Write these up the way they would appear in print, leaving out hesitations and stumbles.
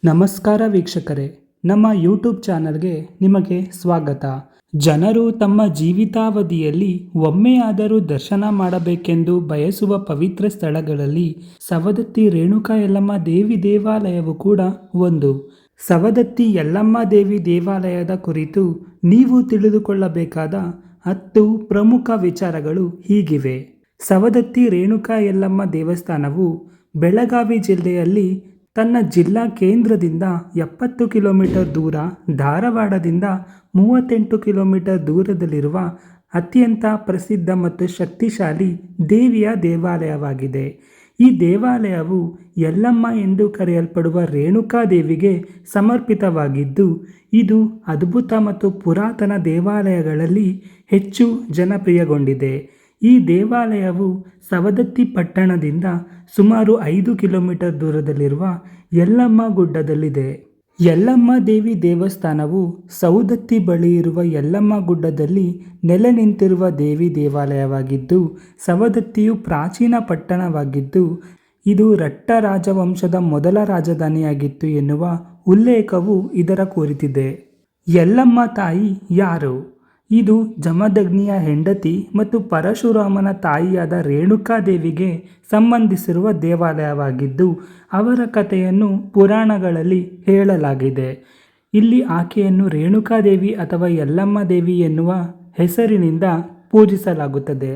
ನಮಸ್ಕಾರ ವೀಕ್ಷಕರೇ, ನಮ್ಮ ಯೂಟ್ಯೂಬ್ ಚಾನಲ್ಗೆ ನಿಮಗೆ ಸ್ವಾಗತ. ಜನರು ತಮ್ಮ ಜೀವಿತಾವಧಿಯಲ್ಲಿ ಒಮ್ಮೆಯಾದರೂ ದರ್ಶನ ಮಾಡಬೇಕೆಂದು ಬಯಸುವ ಪವಿತ್ರ ಸ್ಥಳಗಳಲ್ಲಿ ಸವದತ್ತಿ ರೇಣುಕಾ ಯಲ್ಲಮ್ಮ ದೇವಿ ದೇವಾಲಯವು ಕೂಡ ಒಂದು. ಸವದತ್ತಿ ಯಲ್ಲಮ್ಮ ದೇವಿ ದೇವಾಲಯದ ಕುರಿತು ನೀವು ತಿಳಿದುಕೊಳ್ಳಬೇಕಾದ 10 ಪ್ರಮುಖ ವಿಚಾರಗಳು ಹೀಗಿವೆ. ಸವದತ್ತಿ ರೇಣುಕಾ ಯಲ್ಲಮ್ಮ ದೇವಸ್ಥಾನವು ಬೆಳಗಾವಿ ಜಿಲ್ಲೆಯಲ್ಲಿ ತನ್ನ ಜಿಲ್ಲಾ ಕೇಂದ್ರದಿಂದ 70 ಕಿಲೋಮೀಟರ್ ದೂರ, ಧಾರವಾಡದಿಂದ 38 ಕಿಲೋಮೀಟರ್ ದೂರದಲ್ಲಿರುವ ಅತ್ಯಂತ ಪ್ರಸಿದ್ಧ ಮತ್ತು ಶಕ್ತಿಶಾಲಿ ದೇವಿಯ ದೇವಾಲಯವಾಗಿದೆ. ಈ ದೇವಾಲಯವು ಯಲ್ಲಮ್ಮ ಎಂದು ಕರೆಯಲ್ಪಡುವ ರೇಣುಕಾ ದೇವಿಗೆ ಸಮರ್ಪಿತವಾಗಿದ್ದು, ಇದು ಅದ್ಭುತ ಮತ್ತು ಪುರಾತನ ದೇವಾಲಯಗಳಲ್ಲಿ ಹೆಚ್ಚು ಜನಪ್ರಿಯಗೊಂಡಿದೆ. ಈ ದೇವಾಲಯವು ಸವದತ್ತಿ ಪಟ್ಟಣದಿಂದ ಸುಮಾರು 5 ಕಿಲೋಮೀಟರ್ ದೂರದಲ್ಲಿರುವ ಯಲ್ಲಮ್ಮ ಗುಡ್ಡದಲ್ಲಿದೆ. ಯಲ್ಲಮ್ಮ ದೇವಿ ದೇವಸ್ಥಾನವು ಸೌದತ್ತಿ ಬಳಿ ಇರುವ ಯಲ್ಲಮ್ಮ ಗುಡ್ಡದಲ್ಲಿ ನೆಲೆ ನಿಂತಿರುವ ದೇವಿ ದೇವಾಲಯವಾಗಿದ್ದು, ಸವದತ್ತಿಯು ಪ್ರಾಚೀನ ಪಟ್ಟಣವಾಗಿದ್ದು, ಇದು ರಟ್ಟ ರಾಜವಂಶದ ಮೊದಲ ರಾಜಧಾನಿಯಾಗಿತ್ತು ಎನ್ನುವ ಉಲ್ಲೇಖವು ಇದರ ಕುರಿತಿದೆ. ಯಲ್ಲಮ್ಮ ತಾಯಿ ಯಾರು? ಇದು ಜಮದಗ್ನಿಯ ಹೆಂಡತಿ ಮತ್ತು ಪರಶುರಾಮನ ತಾಯಿಯಾದ ರೇಣುಕಾ ದೇವಿಗೆ ಸಂಬಂಧಿಸಿರುವ ದೇವಾಲಯವಾಗಿದ್ದು, ಅವರ ಕಥೆಯನ್ನು ಪುರಾಣಗಳಲ್ಲಿ ಹೇಳಲಾಗಿದೆ. ಇಲ್ಲಿ ಆಕೆಯನ್ನು ರೇಣುಕಾದೇವಿ ಅಥವಾ ಯಲ್ಲಮ್ಮ ದೇವಿ ಎನ್ನುವ ಹೆಸರಿನಿಂದ ಪೂಜಿಸಲಾಗುತ್ತದೆ.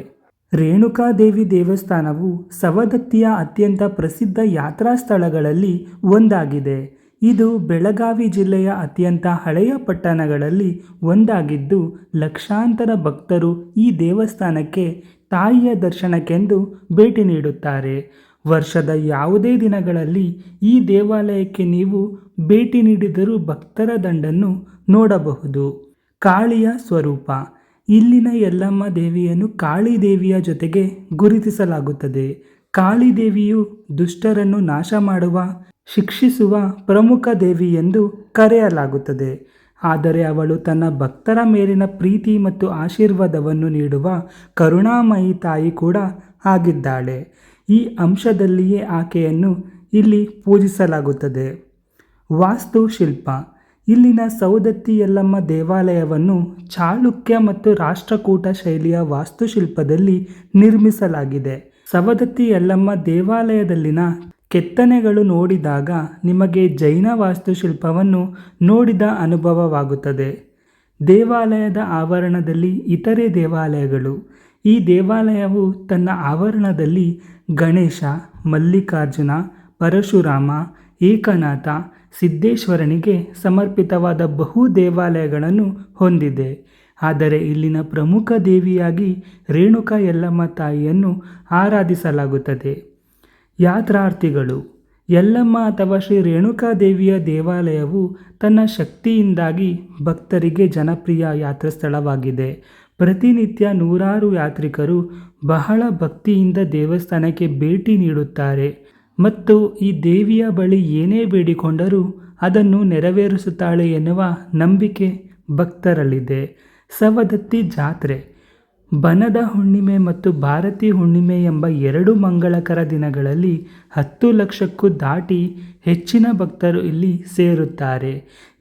ರೇಣುಕಾದೇವಿ ದೇವಸ್ಥಾನವು ಸವದತ್ತಿಯ ಅತ್ಯಂತ ಪ್ರಸಿದ್ಧ ಯಾತ್ರಾ ಸ್ಥಳಗಳಲ್ಲಿ ಒಂದಾಗಿದೆ. ಇದು ಬೆಳಗಾವಿ ಜಿಲ್ಲೆಯ ಅತ್ಯಂತ ಹಳೆಯ ಪಟ್ಟಣಗಳಲ್ಲಿ ಒಂದಾಗಿದ್ದು, ಲಕ್ಷಾಂತರ ಭಕ್ತರು ಈ ದೇವಸ್ಥಾನಕ್ಕೆ ತಾಯಿಯ ದರ್ಶನಕ್ಕೆಂದು ಭೇಟಿ ನೀಡುತ್ತಾರೆ. ವರ್ಷದ ಯಾವುದೇ ದಿನಗಳಲ್ಲಿ ಈ ದೇವಾಲಯಕ್ಕೆ ನೀವು ಭೇಟಿ ನೀಡಿದರೂ ಭಕ್ತರ ದಂಡನ್ನು ನೋಡಬಹುದು. ಕಾಳಿಯ ಸ್ವರೂಪ. ಇಲ್ಲಿನ ಯಲ್ಲಮ್ಮ ದೇವಿಯನ್ನು ಕಾಳಿ ದೇವಿಯ ಜೊತೆಗೆ ಗುರುತಿಸಲಾಗುತ್ತದೆ. ಕಾಳಿ ದೇವಿಯು ದುಷ್ಟರನ್ನು ನಾಶ ಮಾಡುವ, ಶಿಕ್ಷಿಸುವ ಪ್ರಮುಖ ದೇವಿ ಎಂದು ಕರೆಯಲಾಗುತ್ತದೆ. ಆದರೆ ಅವಳು ತನ್ನ ಭಕ್ತರ ಮೇಲಿನ ಪ್ರೀತಿ ಮತ್ತು ಆಶೀರ್ವಾದವನ್ನು ನೀಡುವ ಕರುಣಾಮಯಿ ತಾಯಿ ಕೂಡ ಆಗಿದ್ದಾಳೆ. ಈ ಅಂಶದಲ್ಲಿಯೇ ಆಕೆಯನ್ನು ಇಲ್ಲಿ ಪೂಜಿಸಲಾಗುತ್ತದೆ. ವಾಸ್ತುಶಿಲ್ಪ. ಇಲ್ಲಿನ ಸೌದತ್ತಿ ಯಲ್ಲಮ್ಮ ದೇವಾಲಯವನ್ನು ಚಾಲುಕ್ಯ ಮತ್ತು ರಾಷ್ಟ್ರಕೂಟ ಶೈಲಿಯ ವಾಸ್ತುಶಿಲ್ಪದಲ್ಲಿ ನಿರ್ಮಿಸಲಾಗಿದೆ. ಸವದತ್ತಿ ಯಲ್ಲಮ್ಮ ದೇವಾಲಯದಲ್ಲಿನ ಕೆತ್ತನೆಗಳು ನೋಡಿದಾಗ ನಿಮಗೆ ಜೈನ ವಾಸ್ತುಶಿಲ್ಪವನ್ನು ನೋಡಿದ ಅನುಭವವಾಗುತ್ತದೆ. ದೇವಾಲಯದ ಆವರಣದಲ್ಲಿ ಇತರೆ ದೇವಾಲಯಗಳು. ಈ ದೇವಾಲಯವು ತನ್ನ ಆವರಣದಲ್ಲಿ ಗಣೇಶ, ಮಲ್ಲಿಕಾರ್ಜುನ, ಪರಶುರಾಮ, ಏಕನಾಥ, ಸಿದ್ದೇಶ್ವರನಿಗೆ ಸಮರ್ಪಿತವಾದ ಬಹು ದೇವಾಲಯಗಳನ್ನು ಹೊಂದಿದೆ. ಆದರೆ ಇಲ್ಲಿನ ಪ್ರಮುಖ ದೇವಿಯಾಗಿ ರೇಣುಕಾ ಯಲ್ಲಮ್ಮ ತಾಯಿಯನ್ನು ಆರಾಧಿಸಲಾಗುತ್ತದೆ. ಯಾತ್ರಾರ್ಥಿಗಳು. ಯಲ್ಲಮ್ಮ ಅಥವಾ ಶ್ರೀ ರೇಣುಕಾ ದೇವಿಯ ದೇವಾಲಯವು ತನ್ನ ಶಕ್ತಿಯಿಂದಾಗಿ ಭಕ್ತರಿಗೆ ಜನಪ್ರಿಯ ಯಾತ್ರಾ ಸ್ಥಳವಾಗಿದೆ. ಪ್ರತಿನಿತ್ಯ ನೂರಾರು ಯಾತ್ರಿಕರು ಬಹಳ ಭಕ್ತಿಯಿಂದ ದೇವಸ್ಥಾನಕ್ಕೆ ಭೇಟಿ ನೀಡುತ್ತಾರೆ ಮತ್ತು ಈ ದೇವಿಯ ಬಳಿ ಏನೇ ಬೇಡಿಕೊಂಡರೂ ಅದನ್ನು ನೆರವೇರಿಸುತ್ತಾಳೆ ಎನ್ನುವ ನಂಬಿಕೆ ಭಕ್ತರಲ್ಲಿದೆ. ಸವದತ್ತಿ ಜಾತ್ರೆ. ಬನದ ಹುಣ್ಣಿಮೆ ಮತ್ತು ಭಾರತಿ ಹುಣ್ಣಿಮೆ ಎಂಬ 2 ಮಂಗಳಕರ ದಿನಗಳಲ್ಲಿ 10 ಲಕ್ಷಕ್ಕೂ ದಾಟಿ ಹೆಚ್ಚಿನ ಭಕ್ತರು ಇಲ್ಲಿ ಸೇರುತ್ತಾರೆ.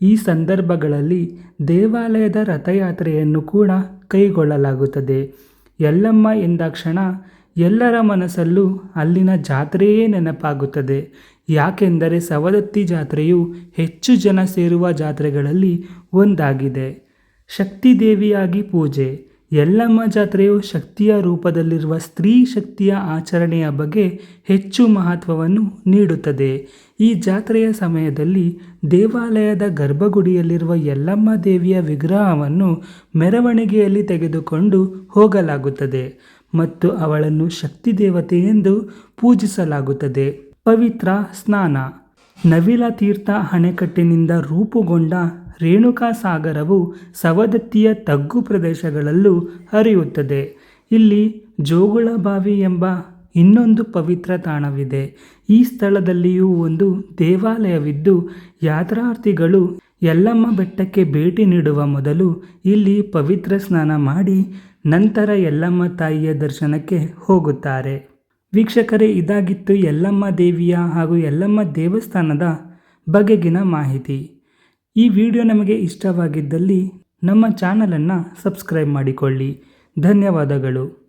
ಈ ಸಂದರ್ಭಗಳಲ್ಲಿ ದೇವಾಲಯದ ರಥಯಾತ್ರೆಯನ್ನು ಕೂಡ ಕೈಗೊಳ್ಳಲಾಗುತ್ತದೆ. ಯಲ್ಲಮ್ಮ ಎಂದಾಕ್ಷಣ ಎಲ್ಲರ ಮನಸ್ಸಲ್ಲೂ ಅಲ್ಲಿನ ಜಾತ್ರೆಯೇ ನೆನಪಾಗುತ್ತದೆ. ಯಾಕೆಂದರೆ ಸವದತ್ತಿ ಜಾತ್ರೆಯು ಹೆಚ್ಚು ಜನ ಸೇರುವ ಜಾತ್ರೆಗಳಲ್ಲಿ ಒಂದಾಗಿದೆ. ಶಕ್ತಿ ದೇವಿಯಾಗಿ ಪೂಜೆ. ಯಲ್ಲಮ್ಮ ಜಾತ್ರೆಯು ಶಕ್ತಿಯ ರೂಪದಲ್ಲಿರುವ ಸ್ತ್ರೀ ಶಕ್ತಿಯ ಆಚರಣೆಯ ಬಗ್ಗೆ ಹೆಚ್ಚು ಮಹತ್ವವನ್ನು ನೀಡುತ್ತದೆ. ಈ ಜಾತ್ರೆಯ ಸಮಯದಲ್ಲಿ ದೇವಾಲಯದ ಗರ್ಭಗುಡಿಯಲ್ಲಿರುವ ಯಲ್ಲಮ್ಮ ದೇವಿಯ ವಿಗ್ರಹವನ್ನು ಮೆರವಣಿಗೆಯಲ್ಲಿ ತೆಗೆದುಕೊಂಡು ಹೋಗಲಾಗುತ್ತದೆ ಮತ್ತು ಅವಳನ್ನು ಶಕ್ತಿ ದೇವತೆ ಎಂದು ಪೂಜಿಸಲಾಗುತ್ತದೆ. ಪವಿತ್ರ ಸ್ನಾನ. ನವಿಲ ತೀರ್ಥ ಅಣೆಕಟ್ಟಿನಿಂದ ರೂಪುಗೊಂಡ ರೇಣುಕಾ ಸಾಗರವು ಸವದತ್ತಿಯ ತಗ್ಗು ಪ್ರದೇಶಗಳಲ್ಲೂ ಹರಿಯುತ್ತದೆ. ಇಲ್ಲಿ ಜೋಗುಳಬಾವಿ ಎಂಬ ಇನ್ನೊಂದು ಪವಿತ್ರ ತಾಣವಿದೆ. ಈ ಸ್ಥಳದಲ್ಲಿಯೂ ಒಂದು ದೇವಾಲಯವಿದ್ದು, ಯಾತ್ರಾರ್ಥಿಗಳು ಯಲ್ಲಮ್ಮ ಬೆಟ್ಟಕ್ಕೆ ಭೇಟಿ ನೀಡುವ ಮೊದಲು ಇಲ್ಲಿ ಪವಿತ್ರ ಸ್ನಾನ ಮಾಡಿ ನಂತರ ಯಲ್ಲಮ್ಮ ತಾಯಿಯ ದರ್ಶನಕ್ಕೆ ಹೋಗುತ್ತಾರೆ. ವೀಕ್ಷಕರೇ, ಇದಾಗಿತ್ತು ಯಲ್ಲಮ್ಮ ದೇವಿಯ ಹಾಗೂ ಯಲ್ಲಮ್ಮ ದೇವಸ್ಥಾನದ ಬಗೆಗಿನ ಮಾಹಿತಿ. ಈ ವಿಡಿಯೋ ನಮಗೆ ಇಷ್ಟವಾಗಿದ್ದಲ್ಲಿ ನಮ್ಮ ಚಾನಲನ್ನು ಸಬ್ಸ್ಕ್ರೈಬ್ ಮಾಡಿಕೊಳ್ಳಿ. ಧನ್ಯವಾದಗಳು.